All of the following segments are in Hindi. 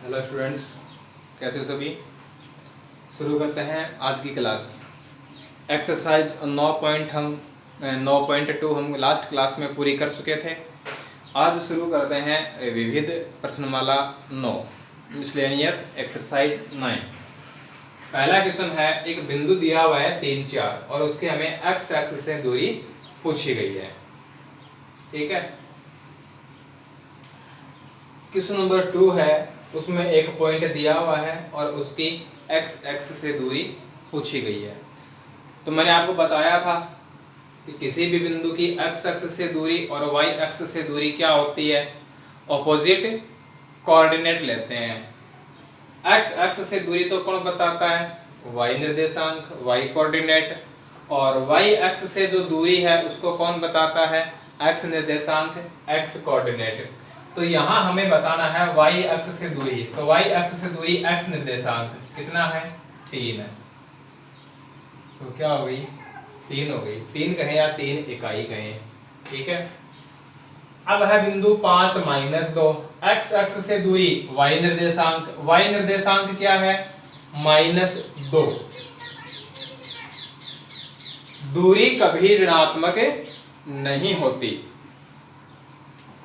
हेलो स्टूडेंट्स, कैसे हो सभी। शुरू करते हैं आज की क्लास। एक्सरसाइज 9.2 हम लास्ट क्लास में पूरी कर चुके थे। आज शुरू करते हैं विविध प्रश्नमाला 9, मिसलेनियस एक्सरसाइज 9। पहला क्वेश्चन है, एक बिंदु दिया हुआ है 3, 4 और उसके हमें एक्स एक्सिस से दूरी पूछी गई है। ठीक है। क्वेश्चन नंबर 2 है, उसमें एक पॉइंट दिया हुआ है और उसकी एक्स एक्स से दूरी पूछी गई है। तो मैंने आपको बताया था कि किसी भी बिंदु की एक्स एक्स से दूरी और वाई एक्स से दूरी क्या होती है, ऑपोजिट कोऑर्डिनेट लेते हैं। एक्स एक्स से दूरी तो कौन बताता है, वाई निर्देशांक, वाई कोऑर्डिनेट। और वाई एक्स से जो दूरी है उसको कौन बताता है, एक्स निर्देशांक, एक्स कोऑर्डिनेट। तो यहाँ हमें बताना है वाई एक्स से दूरी। तो वाई एक्स से दूरी एक्स निर्देशांक कितना है, 3 है। तो क्या हो गई, 3 हो गई। 3 कहें या 3 इकाई कहें। ठीक है। अब है बिंदु 5 -2, एक्स एक्स से दूरी वाई निर्देशांक, वाई निर्देशांक क्या है, -2। दूरी कभी ऋणात्मक नहीं होती।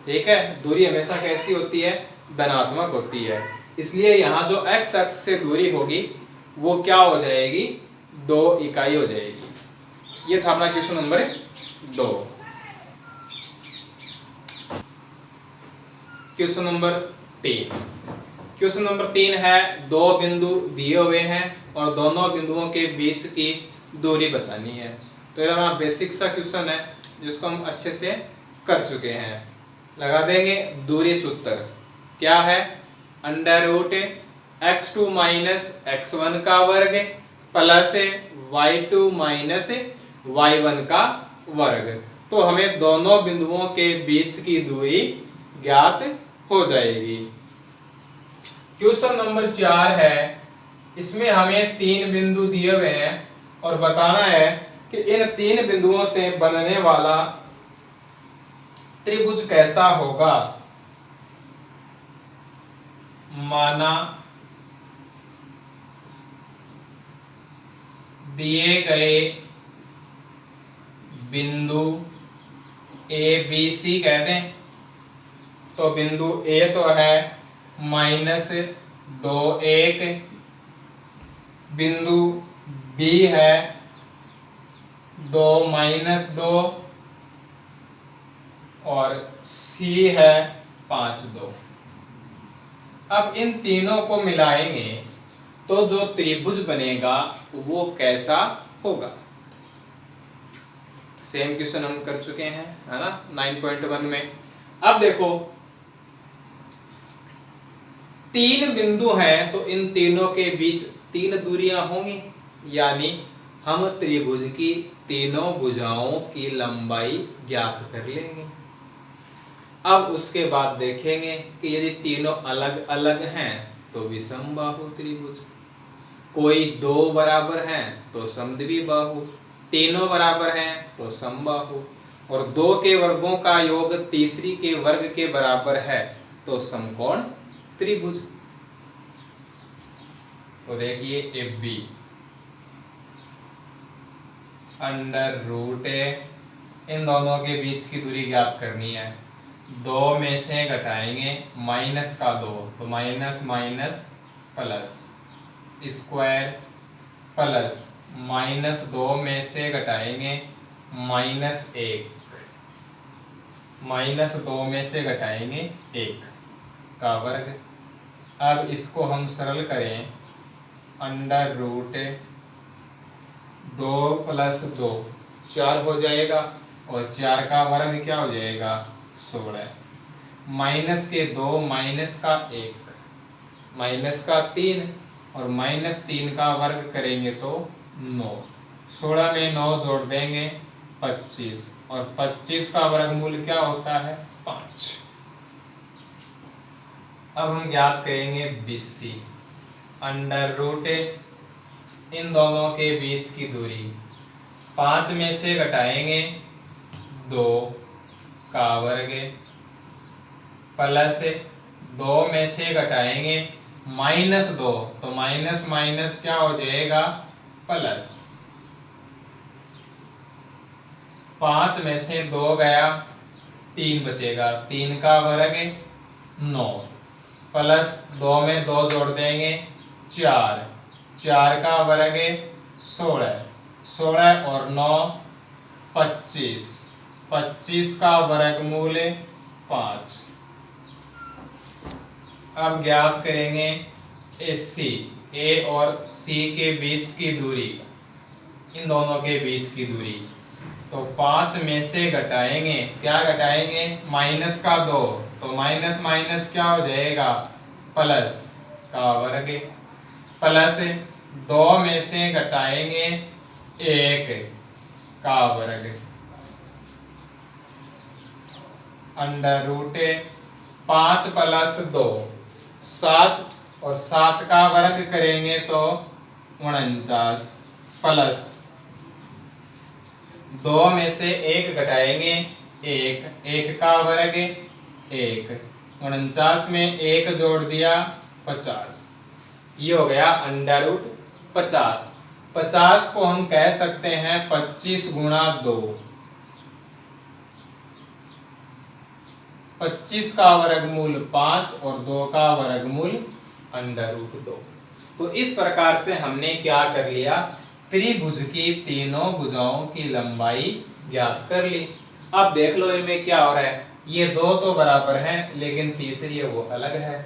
ठीक है, दूरी हमेशा कैसी होती है, धनात्मक होती है। इसलिए यहाँ जो एक्स एक्स से दूरी होगी वो क्या हो जाएगी, 2 इकाई हो जाएगी। ये था अपना question number 2। Question number 3। Question number 3 है, 2 बिंदु दिए हुए हैं और दोनों बिंदुओं के बीच की दूरी बतानी है। तो ये हमारा बेसिक सा क्वेश्चन है जिसको हम अच्छे से कर चुके हैं। लगा देंगे दूरी सूत्र क्या है, √x2 - x1 का वर्ग प्लस y2 - y1 का वर्ग। तो हमें दोनों बिंदुओं के बीच की दूरी ज्ञात हो जाएगी। क्वेश्चन नंबर 4 है, इसमें हमें 3 बिंदु दिए हुए हैं और बताना है कि इन 3 बिंदुओं से बनने वाला त्रिभुज कैसा होगा। माना दिए गए बिंदु ए बी सी कह दें। तो बिंदु ए तो है -2 1, बिंदु बी है 2 -2 और सी है 5 2। अब इन तीनों को मिलाएंगे तो जो त्रिभुज बनेगा वो कैसा होगा। सेम क्वेश्चन हम कर चुके हैं, है ना, 9.1 में। अब देखो 3 बिंदु हैं तो इन तीनों के बीच 3 दूरियां होंगी, यानी हम त्रिभुज की तीनों भुजाओं की लंबाई ज्ञात कर लेंगे। अब उसके बाद देखेंगे कि यदि तीनों अलग अलग हैं तो विषम बाहु त्रिभुज, कोई 2 बराबर हैं तो समद्वि बाहु, तीनों बराबर हैं तो समबाहु, और 2 के वर्गों का योग तीसरी के वर्ग के बराबर है तो समकोण त्रिभुज। तो देखिए एफ बी √, इन दोनों के बीच की दूरी ज्ञात करनी है। 2 में से घटाएंगे -2 तो minus minus plus square plus -2 में से घटाएंगे -1, -2 में से घटाएंगे 1 का वर्ग। अब इसको हम सरल करें, √2 + 2 4 हो जाएगा और 4 का वर्ग क्या हो जाएगा, 16। माइनस के 2 माइनस का 1 माइनस का 3 और -3 का वर्ग करेंगे तो 9। 16 में 9 जोड़ देंगे 25 और 25 का वर्गमूल क्या होता है, 5। अब हम ज्ञात करेंगे BC, √, इन दोनों के बीच की दूरी 5 में से घटाएंगे 2 का वर्ग प्लस 2 में से घटाएंगे -2, तो माइनस माइनस क्या हो जाएगा, प्लस। 5 में से 2 गया, 3 बचेगा, 3 का वर्ग 9, प्लस 2 में 2 जोड़ देंगे 4, 4 का वर्ग 16, 16 और 9 25, 25 का वर्गमूल 5। अब ज्ञात करेंगे AC, A और C के बीच की दूरी, इन दोनों के बीच की दूरी। तो 5 में से घटाएंगे, क्या घटाएंगे, माइनस का 2, तो माइनस माइनस क्या हो जाएगा, प्लस का वर्ग, प्लस 2 में से घटाएंगे 1 का वर्ग, अंडर रूट 5 प्लस 2 7, और 7 का वर्ग करेंगे तो 49, प्लस 2 में से 1 घटाएंगे 1, 1 का वर्ग 1, 49 में 1 जोड़ दिया 50, ये हो गया अंडर रूट 50। 50 को हम कह सकते हैं 25 गुणा 2, 25 का वर्गमूल 5 और 2 का वर्गमूल अंडर रूट 2। तो इस प्रकार से हमने क्या कर लिया, त्रिभुज की तीनों भुजाओं की लंबाई ज्ञात कर ली। अब देख लो इनमें क्या हो रहा है, ये 2 तो बराबर हैं लेकिन तीसरी है वो अलग है।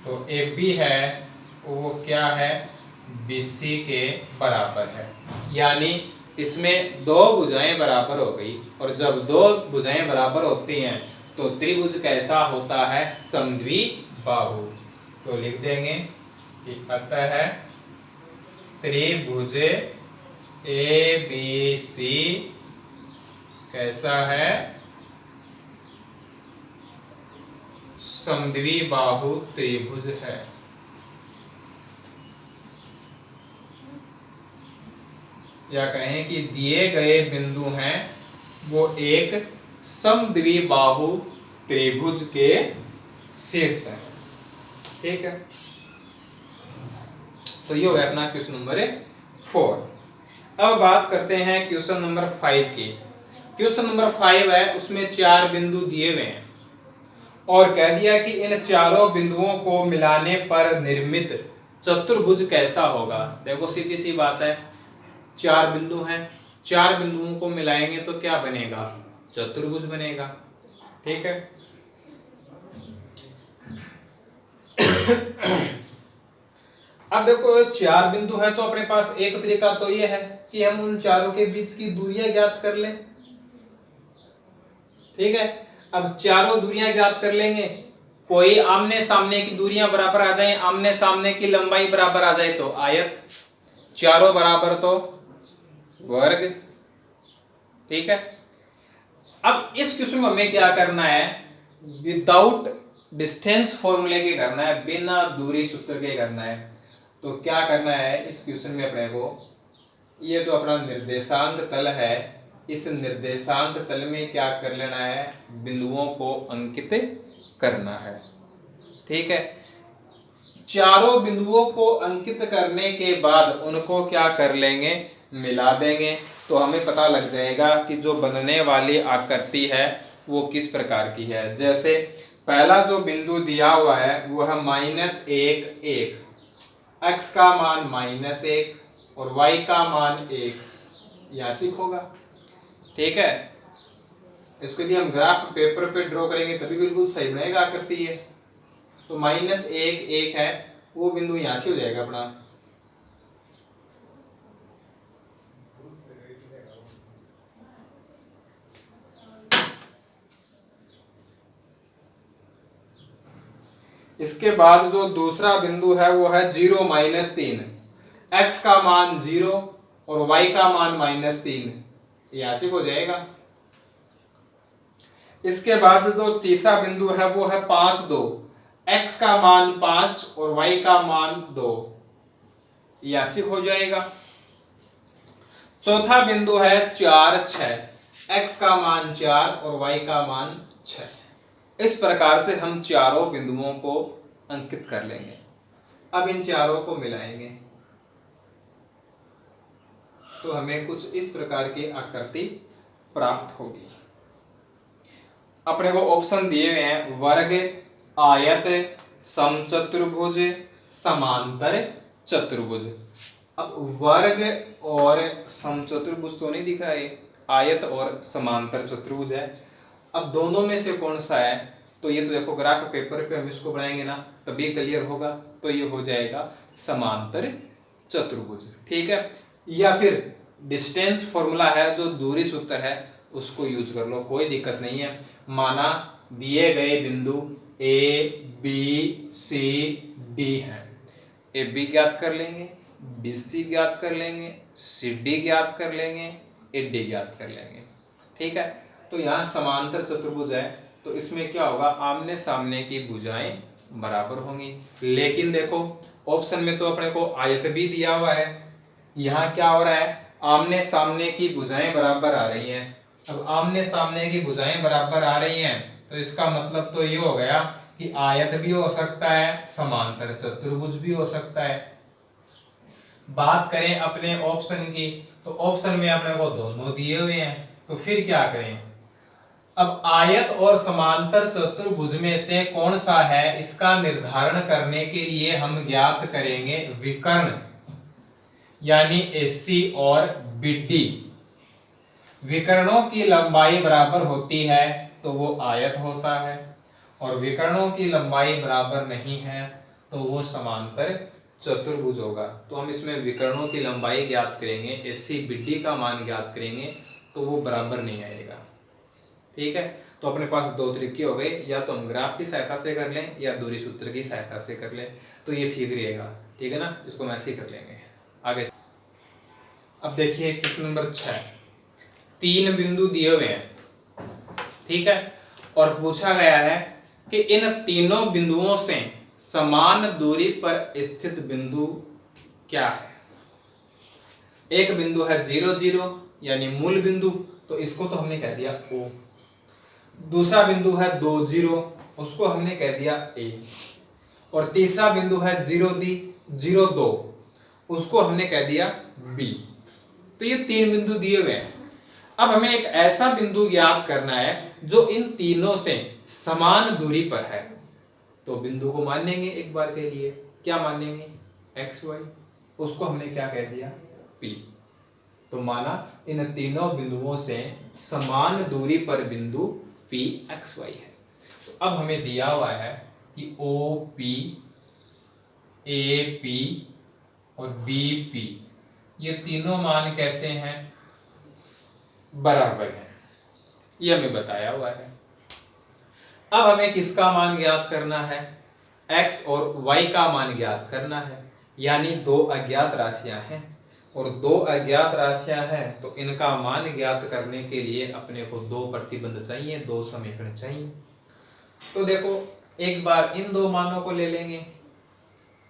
तो AB है वो क्या है, BC के बराबर है, यानी इसमें 2 भुजाएं बराबर हो गई, और जब 2 भुजाएं बराबर होती हैं तो त्रिभुज कैसा होता है, समद्विबाहु। तो लिख देंगे कि अतः त्रिभुज ABC कैसा है, समद्विबाहु त्रिभुज है। या कहें कि दिए गए बिंदु हैं वो एक समद्विबाहु त्रिभुज के शीर्ष हैं। ठीक है, तो ये है अपना क्वेश्चन नंबर 4। अब बात करते हैं क्वेश्चन नंबर 5 की। क्वेश्चन नंबर 5 है, उसमें 4 बिंदु दिए हुए हैं और कह दिया कि इन चारों बिंदुओं को मिलाने पर निर्मित चतुर्भुज कैसा होगा। देखो सीधी सी बात है, 4 बिंदु हैं, 4 बिंदुओं को मिलाएंगे तो क्या बनेगा, चतुर्भुज बनेगा। ठीक है, अब देखो 4 बिंदु है तो अपने पास एक तरीका तो ये है कि हम उन चारों के बीच की दूरियां ज्ञात कर लें। ठीक है, अब चारों दूरियां ज्ञात कर लेंगे, कोई आमने सामने की दूरियां बराबर आ जाए, आमने सामने की लंबाई बराबर आ जाए तो आयत, चारों बराबर तो वर्ग। ठीक है, अब इस क्वेश्चन में हमें क्या करना है, विदाउट डिस्टेंस फॉर्मूले के करना है, बिना दूरी सूत्र के करना है। तो क्या करना है इस क्वेश्चन में अपने को, ये तो अपना निर्देशांक तल है, इस निर्देशांक तल में क्या कर लेना है, बिंदुओं को अंकित करना है। ठीक है, चारों बिंदुओं को अंकित करने के बाद उनको क्या कर लेंगे, मिला देंगे, तो हमें पता लग जाएगा कि जो बनने वाली आकृति है वो किस प्रकार की है। जैसे पहला जो बिंदु दिया हुआ है वो है -1 1, x का मान -1 और y का मान 1, यासिक होगा। ठीक है, इसको यदि हम ग्राफ पेपर पे ड्रॉ करेंगे तभी बिल्कुल सही बनेगा आकृति ये। तो -1 1 है, वो बिंदु यहाँ से हो जाएगा अपना। इसके बाद जो दूसरा बिंदु है वो है 0 -3, x का मान 0 और y का मान -3, यासिक हो जाएगा। इसके बाद जो तीसरा बिंदु है वो है 5 2, x का मान 5 और y का मान 2, यासिक हो जाएगा। चौथा बिंदु है 4 6, x का मान 4 और y का मान 6। इस प्रकार से हम चारों बिंदुओं को अंकित कर लेंगे। अब इन चारों को मिलाएंगे तो हमें कुछ इस प्रकार की आकृति प्राप्त होगी। अपने को ऑप्शन दिए हुए हैं वर्ग, आयत, समचतुर्भुज, समांतर चतुर्भुज। अब वर्ग और समचतुर्भुज तो नहीं दिख रहा है, आयत और समांतर चतुर्भुज है। अब दोनों में से कौन सा है, तो ये तो देखो ग्राफ पेपर पे हम इसको बनाएंगे ना तभी क्लियर होगा। तो ये हो जाएगा समांतर चतुर्भुज, ठीक है। या फिर डिस्टेंस फॉर्मूला है जो दूरी सूत्र है उसको यूज कर लो, कोई दिक्कत नहीं है। माना दिए गए बिंदु ए बी सी डी है, ए बी ज्ञात कर लेंगे, बी सी ज्ञात कर लेंगे, सी डी ज्ञात कर लेंगे, ए डी ज्ञात कर लेंगे, ठीक है। तो यहाँ समांतर चतुर्भुज है तो इसमें क्या होगा, आमने सामने की भुजाएं बराबर होंगी। लेकिन देखो ऑप्शन में तो अपने को आयत भी दिया हुआ है, यहाँ क्या हो रहा है, आमने सामने की भुजाएं बराबर आ रही हैं। अब आमने सामने की भुजाएं बराबर आ रही हैं तो इसका मतलब तो ये हो गया कि आयत भी हो सकता है, समांतर चतुर्भुज भी हो सकता है। बात करें अपने ऑप्शन की तो ऑप्शन में अपने को दोनों दिए हुए हैं, तो फिर क्या करें। अब आयत और समांतर चतुर्भुज में से कौन सा है इसका निर्धारण करने के लिए हम ज्ञात करेंगे विकर्ण, यानी एसी और बीडी। विकर्णों की लंबाई बराबर होती है तो वो आयत होता है, और विकर्णों की लंबाई बराबर नहीं है तो वो समांतर चतुर्भुज होगा। तो हम इसमें विकर्णों की लंबाई ज्ञात करेंगे, एसी बीडी का मान ज्ञात करेंगे तो वो बराबर नहीं आएगा, ठीक है। तो अपने पास दो तरीके हो गए, या तो हम ग्राफ की सहायता से कर लें या दूरी सूत्र की सहायता से कर लें, तो ये ठीक रहेगा, ठीक है ना। इसको हम ऐसे ही कर लेंगे आगे। अब देखिए क्वेश्चन नंबर 6, 3 बिंदु दिए हुए हैं, ठीक है, और पूछा गया है कि इन तीनों बिंदुओं से समान दूरी पर स्थित बिंदु क्या है। एक बिंदु है 0 0 यानी मूल बिंदु, तो इसको तो हमने कह दिया O। दूसरा बिंदु है 2 0, उसको हमने कह दिया A। और तीसरा बिंदु है 0 2, उसको हमने कह दिया B। तो ये 3 बिंदु दिए हुए हैं। अब हमें एक ऐसा बिंदु ज्ञात करना है जो इन तीनों से समान दूरी पर है। तो बिंदु को मान लेंगे एक बार के लिए, क्या मानेंगे, एक्स वाई, उसको हमने क्या कह दिया, P। तो माना इन तीनों बिंदुओं से समान दूरी पर बिंदु P x y है। तो अब हमें दिया हुआ है कि OP, AP और BP ये तीनों मान कैसे हैं, बराबर हैं, ये हमें बताया हुआ है। अब हमें किसका मान ज्ञात करना है, x और y का मान ज्ञात करना है। यानी दो अज्ञात राशियां हैं, और दो अज्ञात राशियां हैं तो इनका मान ज्ञात करने के लिए अपने को दो प्रतिबंध चाहिए, दो समीकरण चाहिए। तो देखो एक बार इन दो मानों को ले लेंगे,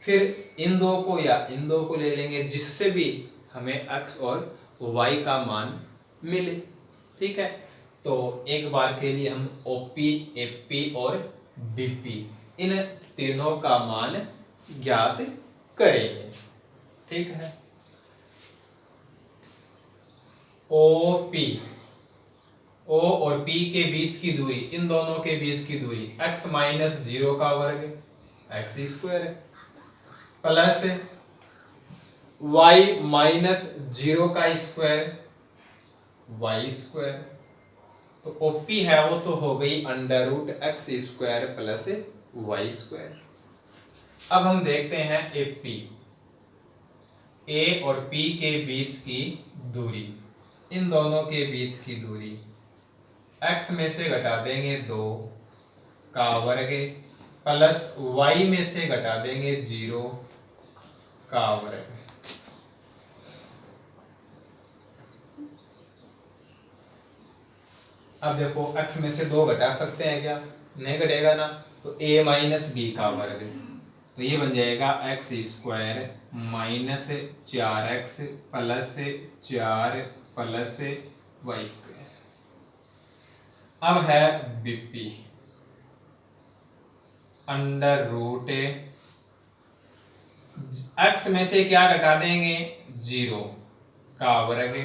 फिर इन दो को या इन दो को ले लेंगे, जिससे भी हमें x और y का मान मिले, ठीक है। तो एक बार के लिए हम OP, AP और BP इन तीनों का मान ज्ञात करेंगे, ठीक है। OP, O और P के बीच की दूरी, इन दोनों के बीच की दूरी x माइनस 0 का वर्ग x स्क्वायर है, प्लस y माइनस 0 का स्क्वायर y स्क्वायर। तो OP है वो तो हो गई under root x square plus y square. अब हम देखते हैं AP, A और P के बीच की दूरी, इन दोनों के बीच की दूरी x में से घटा देंगे 2 का वर्ग प्लस y में से घटा देंगे 0 का वर्ग। अब देखो x में से 2 घटा सकते हैं क्या, नहीं घटेगा ना, तो a माइनस बी का वर्ग, तो ये बन जाएगा x square minus 4x plus 4 plus y square. अब है BP, अंडर रूट x में से क्या घटा देंगे, 0 का वर्ग,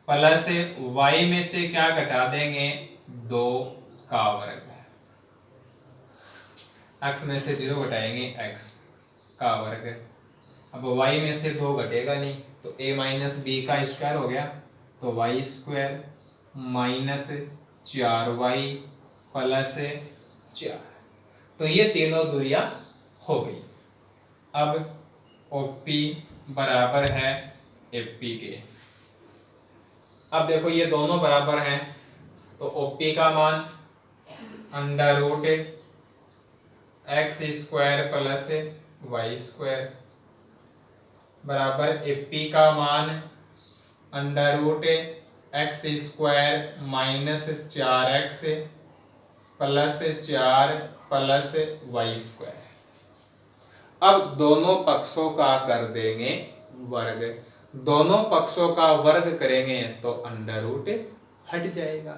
प्लस y में से क्या घटा देंगे, 2 का वर्ग। x में से 0 घटाएंगे, x का वर्ग। अब y में से 2 घटेगा नहीं, तो a माइनस बी का स्क्वायर हो गया, तो Y square minus 4y plus 4। तो ये तीनों दूरियां हो गई। अब OP बराबर है AP के। अब देखो ये दोनों बराबर हैं, तो OP का मान under root x square plus y square बराबर AP का मान under root x square minus 4x plus 4 plus y square. अब दोनों पक्षों का कर देंगे वर्ग, दोनों पक्षों का वर्ग करेंगे तो अंडर रूट हट जाएगा,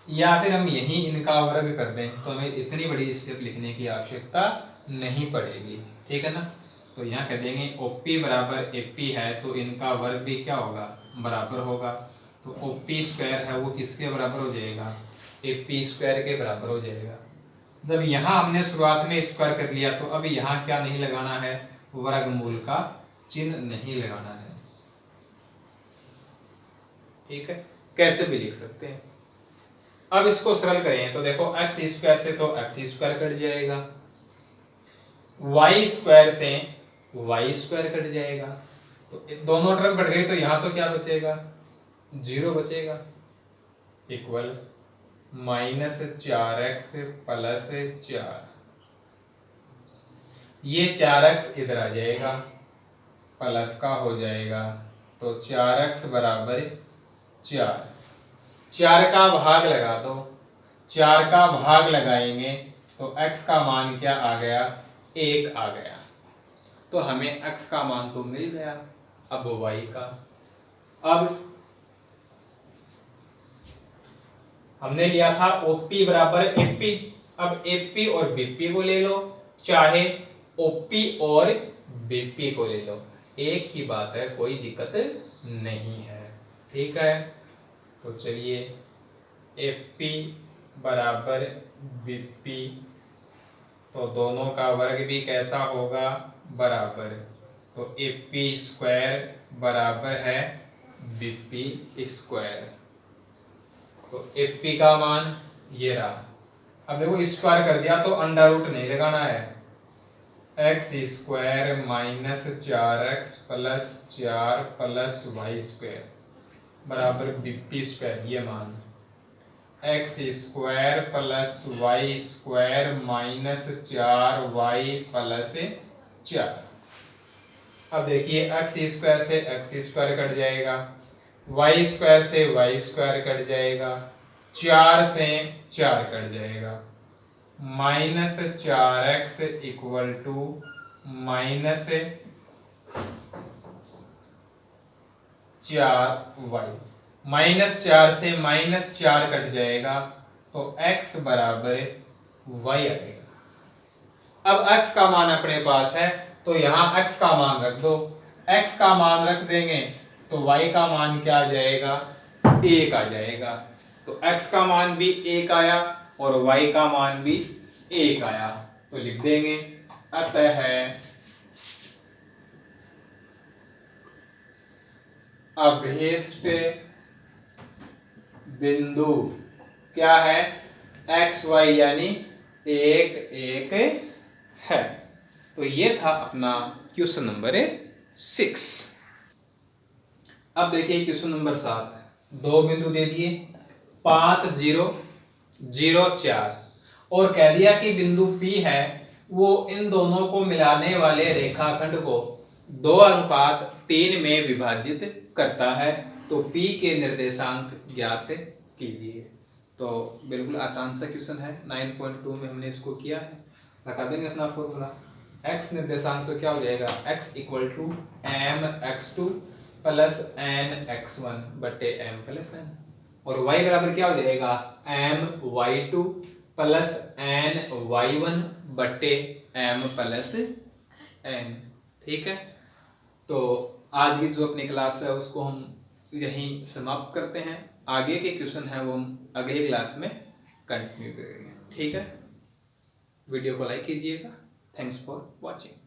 या फिर हम यही इनका वर्ग कर दें तो हमें इतनी बड़ी स्टेप लिखने की आवश्यकता नहीं पड़ेगी, ठीक है ना। तो यहाँ कह देंगे OP बराबर AP है, तो इनका वर्ग भी क्या होगा, बराबर होगा। तो OP स्क्वायर है वो किसके बराबर हो जाएगा, AP स्क्वायर के बराबर हो जाएगा। जब यहाँ हमने शुरुआत में स्क्वायर कर लिया, तो अब यहाँ क्या नहीं लगाना है, वर्गमूल का चिन्ह नहीं लगाना है, ठीक है। कैसे भी लिख सकते हैं। अब इसको सरल करें तो देखो एक्स स्क्वायर से तो एक्स स्क्वायर कट जाएगा, वाई स्क्वायर से वाई स्क्वायर कट जाएगा, तो दोनों टर्म कट गई, तो यहाँ तो क्या बचेगा, 0 बचेगा, इक्वल माइनस 4x प्लस 4। ये 4x इधर आ जाएगा, प्लस का हो जाएगा, तो 4x बराबर 4। 4 का भाग लगा दो, 4 का भाग लगाएंगे तो x का मान क्या आ गया, 1 आ गया। तो हमें x का मान तो मिल गया। अब y का, अब हमने लिया था OP बराबर AP। अब AP और BP को ले लो, चाहे OP और BP को ले लो, एक ही बात है, कोई दिक्कत नहीं है, ठीक है। तो चलिए AP बराबर BP, तो दोनों का वर्ग भी कैसा होगा, बराबर। तो AP स्क्वायर बराबर है BP स्क्वायर। तो AP का मान ये रहा। अब देखो स्क्वायर कर दिया तो अंडर रूट नहीं लगाना है, x square minus 4x plus 4 plus y square बराबर BP स्क्वायर, ये मान x square plus y square minus 4y plus 4। अब देखिए एक्स स्क्वायर से एक्स स्क्वायर कट जाएगा, वाई स्क्वायर से वाई स्क्वायर कट जाएगा, 4 से 4 कट जाएगा, minus 4x equal to minus 4y, minus 4 से माइनस 4 कट जाएगा, तो x बराबर y आएगा। अब x का मान अपने पास है, तो यहाँ x का मान रख दो, x का मान रख देंगे तो y का मान क्या आ जाएगा, 1 आ जाएगा। तो x का मान भी 1 आया और y का मान भी 1 आया, तो लिख देंगे अतः अभीष्ट बिंदु क्या है, एक्स वाई यानी 1 1 है। तो ये था अपना क्वेश्चन नंबर 6। अब देखिए क्वेश्चन नंबर 7, दो बिंदु दे दिए 5 0 0 4 और कह दिया कि बिंदु P है वो इन दोनों को मिलाने वाले रेखाखंड को 2:3 में विभाजित करता है, तो P के निर्देशांक ज्ञात कीजिए। तो बिल्कुल आसान सा क्वेश्चन है, 9.2 में हमने इसको किया है। लगा देंगे अपना फॉर्मूला, x निर्देशांक तो क्या हो जाएगा, x equal to m x2 plus n x1 बटे m प्लस n, और y बराबर क्या हो जाएगा, m y2 plus n y1 बटे m प्लस n। ठीक है, तो आज की जो अपनी क्लास है उसको हम यहीं समाप्त करते हैं। आगे के क्वेश्चन है वो हम अगली क्लास में कंटिन्यू करेंगे। ठीक है, वीडियो को लाइक कीजिएगा। Thanks for watching.